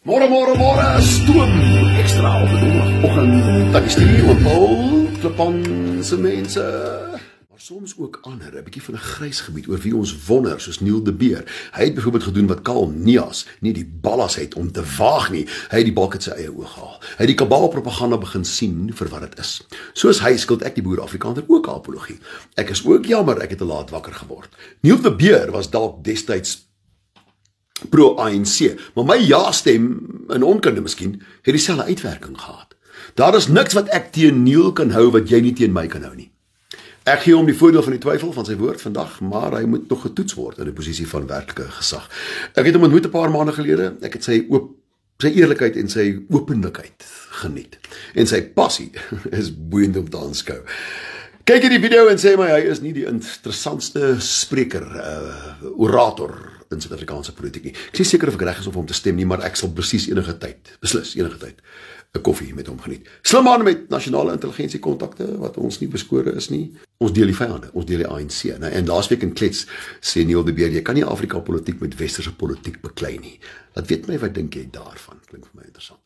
Môre, stoom ekstra op 'n donderdagoggend. Dat is die oom Paul, Klippan se mense. Maar soms ook ander, 'n bietjie van 'n grys gebied oor wie ons wonder, soos Neil de Beer. Hy het byvoorbeeld gedoen wat Karl Neas nie die ballas het om te waag nie. Hy het die balk uit sy eie oog gehaal. Hy het die kabaalpropaganda begin sien vir wat dit is. Soos hy skuld ek die boer-Afrikaner ook apologie. Ek is ook jammer ek het te laat wakker geword. Neil de Beer was dalk destyds pro-ANC, maar my ja-stem, in onkunde miskien, het dieselfde uitwerking gehad. Daar is niks wat ek teen Neil kan hou wat jy nie teen my kan hou nie. Ek gee hom die voordeel van die twyfel van sy woord vandag, maar hy moet nog getoets word in 'n posisie van werklike gesag. Ek het hom ontmoet 'n paar maande gelede. Ek het sy eerlikheid en sy openlikheid geniet. En sy passie is boeiend om te aanskou. Kyk hierdie video en sê my hy is nie die interessantste spreker, orator in Suid-Afrikaanse politiek nie. Ek is nie seker of ek reg is om hom te stem nie, maar ek sal beslis enige tyd 'n koffie met hom geniet. Slim man met nasionale intelligensie kontakte wat ons nie beskore is nie. Ons deel die vyande, ons deel die ANC. En laasweek in Klets sê Neil de Beer, jy kan nie Afrika politiek met westerse politiek beklei nie. Laat weet my wat dink jy daarvan? Klink vir my interessant.